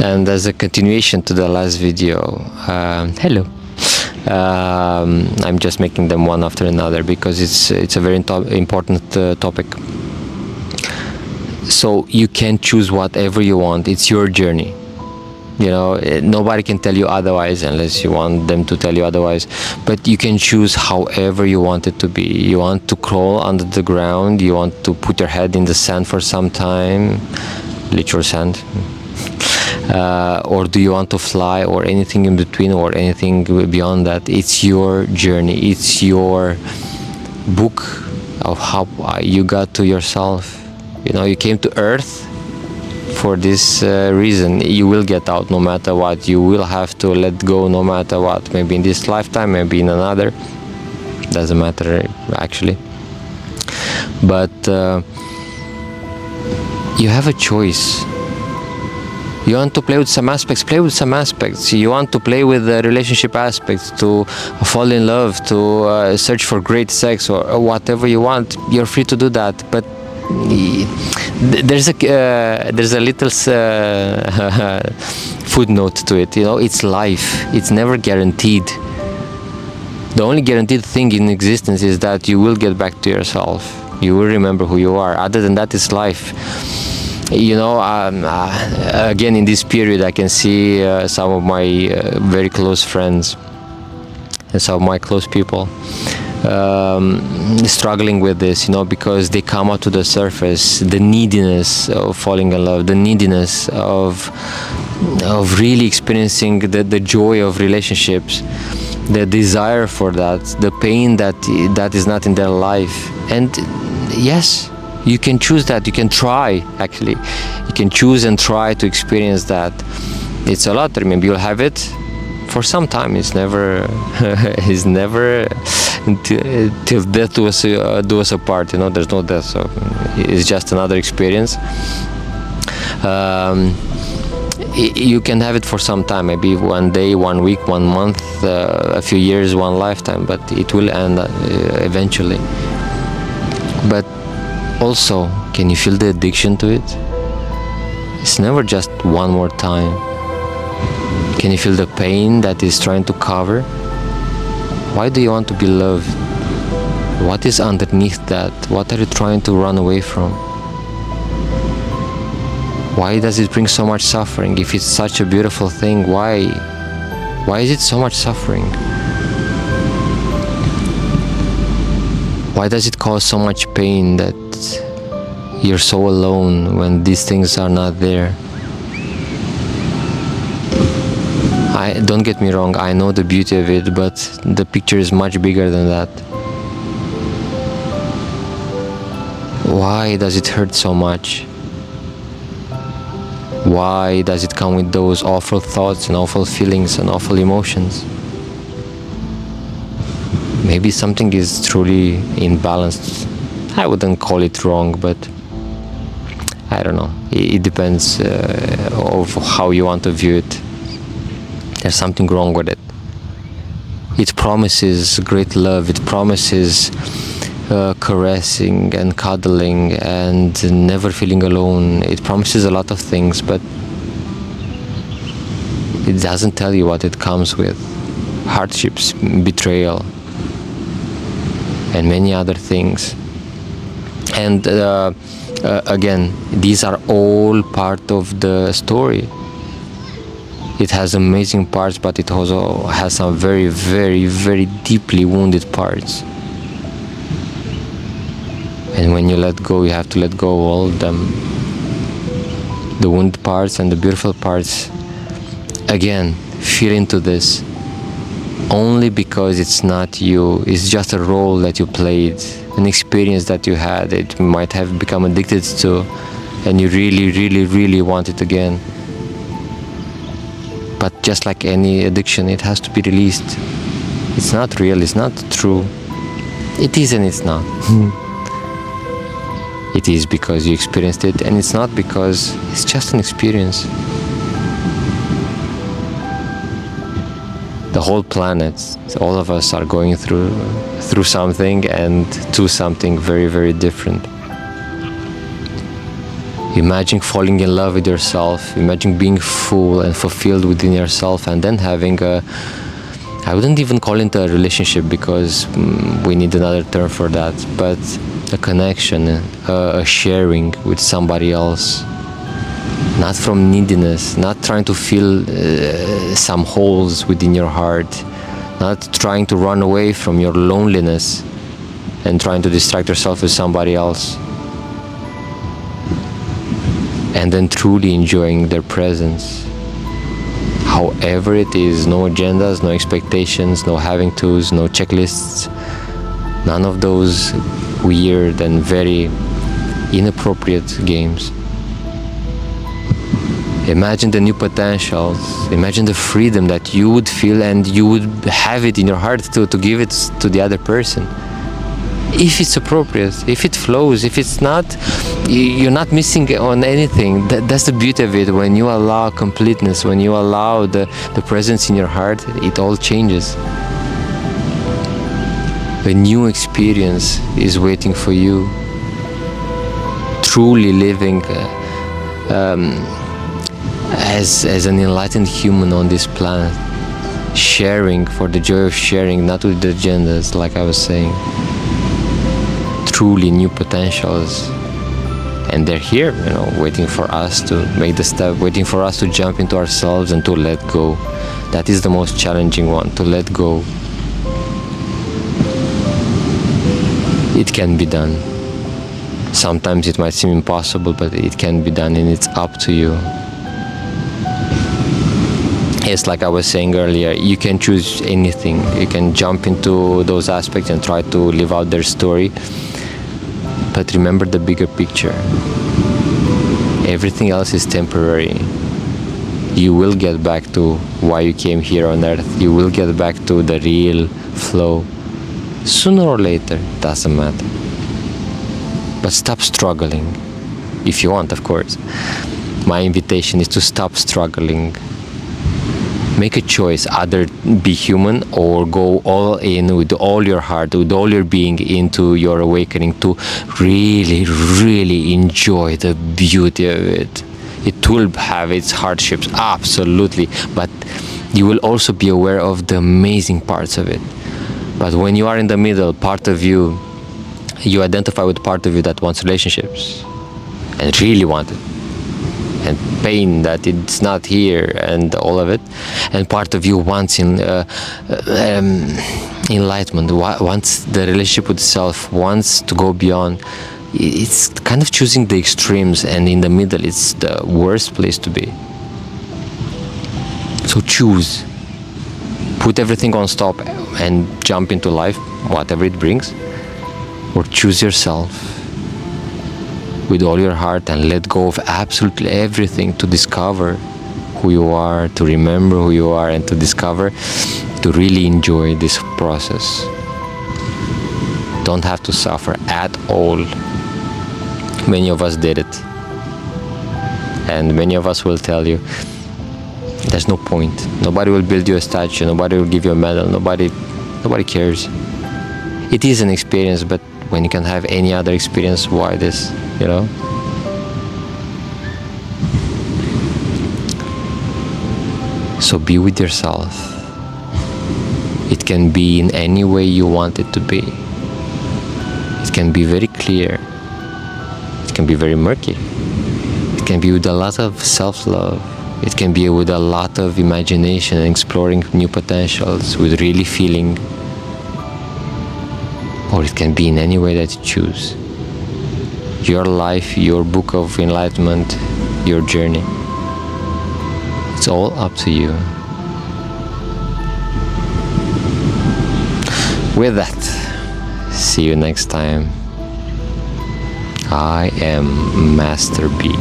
And as a continuation to the last video, hello. I'm just making them one after another because it's a very important topic. So you can choose whatever you want. It's your journey. You know, nobody can tell you otherwise unless you want them to tell you otherwise. But you can choose however you want it to be. You want to crawl under the ground. You want to put your head in the sand for some time, literal sand. Or do you want to fly, or anything in between, or anything beyond that? It's your journey. It's your book of how you got to yourself. You know, you came to Earth for this reason. You will get out no matter what. You will have to let go no matter what. Maybe in this lifetime, maybe in another. Doesn't matter actually. But you have a choice. You want to play with some aspects, play with some aspects. You want to play with the relationship aspects, to fall in love, to search for great sex, or whatever you want. You're free to do that. But there's a little footnote to it. You know, it's life. It's never guaranteed. The only guaranteed thing in existence is that you will get back to yourself. You will remember who you are. Other than that, it's life. You know, again, in this period, I can see some of my very close friends and some of my close people struggling with this, you know, because they come out to the surface, the neediness of falling in love, the neediness of really experiencing the joy of relationships, the desire for that, the pain that is not in their life. And yes, you can choose that. You can try, actually. You can choose and try to experience that. It's a lottery. Maybe you'll have it for some time. It's never till death do us apart. You know, there's no death, so it's just another experience. You can have it for some time, maybe 1 day, 1 week, 1 month, a few years, 1 lifetime, but it will end eventually. But also, can you feel the addiction to it? It's never just one more time. Can you feel the pain that is trying to cover? Why do you want to be loved? What is underneath that? What are you trying to run away from? Why does it bring so much suffering? If it's such a beautiful thing, why is it so much suffering? Why does it cause so much pain that you're so alone when these things are not there? Don't get me wrong, I know the beauty of it, but the picture is much bigger than that. Why does it hurt so much? Why does it come with those awful thoughts and awful feelings and awful emotions? Maybe something is truly imbalanced. I wouldn't call it wrong, but I don't know. It depends of how you want to view it. There's something wrong with it. It promises great love. It promises caressing and cuddling and never feeling alone. It promises a lot of things, but it doesn't tell you what it comes with. Hardships, betrayal, and many other things. And again, these are all part of the story. It has amazing parts, but it also has some very, very, very deeply wounded parts. And when you let go, you have to let go of all of them. The wounded parts and the beautiful parts. Again, feel into this. Only because it's not you. It's just a role that you played, an experience that you had. It might have become addicted to, and you really, really, really want it again. But just like any addiction, it has to be released. It's not real, it's not true. It is and it's not. It is because you experienced it, and it's not because it's just an experience. The whole planet, all of us are going through something and to something very, very different. Imagine falling in love with yourself. Imagine being full and fulfilled within yourself, and then having a, I wouldn't even call it a relationship because we need another term for that, but a connection, a sharing with somebody else. Not from neediness, not trying to fill some holes within your heart, not trying to run away from your loneliness and trying to distract yourself with somebody else. And then truly enjoying their presence. However it is, no agendas, no expectations, no having tos, no checklists, none of those weird and very inappropriate games. Imagine the new potentials, imagine the freedom that you would feel and you would have it in your heart to give it to the other person. If it's appropriate, if it flows, if it's not, you're not missing on anything. That's the beauty of it. When you allow completeness, when you allow the presence in your heart, it all changes. A new experience is waiting for you. Truly living as an enlightened human on this planet. Sharing for the joy of sharing, not with the agendas, like I was saying. Truly new potentials, and they're here, waiting for us to make the step, waiting for us to jump into ourselves and to let go. That is the most challenging one, to let go. It can be done. Sometimes it might seem impossible, but it can be done, and it's up to you. Yes, like I was saying earlier, you can choose anything. You can jump into those aspects and try to live out their story. But remember the bigger picture. Everything else is temporary. You will get back to why you came here on earth. You will get back to the real flow. Sooner or later, doesn't matter. But stop struggling. If you want, of course. My invitation is to stop struggling. Make a choice, either be human or go all in with all your heart, with all your being into your awakening, to really, really enjoy the beauty of it. It will have its hardships, absolutely, but you will also be aware of the amazing parts of it. But when you are in the middle, part of you, you identify with part of you that wants relationships and really want it, and pain that it's not here and all of it, and part of you wants enlightenment, wants the relationship with self, wants to go beyond. It's kind of choosing the extremes, and in the middle it's the worst place to be. So choose. Put everything on stop and jump into life, whatever it brings, or choose yourself with all your heart and let go of absolutely everything to discover who you are, to remember who you are, and to discover, to really enjoy this process. Don't have to suffer at all. Many of us did it, and many of us will tell you there's no point. Nobody will build you a statue, nobody will give you a medal, nobody cares. It is an experience, but when you can have any other experience, why this, So be with yourself. It can be in any way you want it to be. It can be very clear. It can be very murky. It can be with a lot of self-love. It can be with a lot of imagination and exploring new potentials, with really feeling. Or it can be in any way that you choose. Your life, your book of enlightenment, your journey. It's all up to you. With that, see you next time. I am Master B.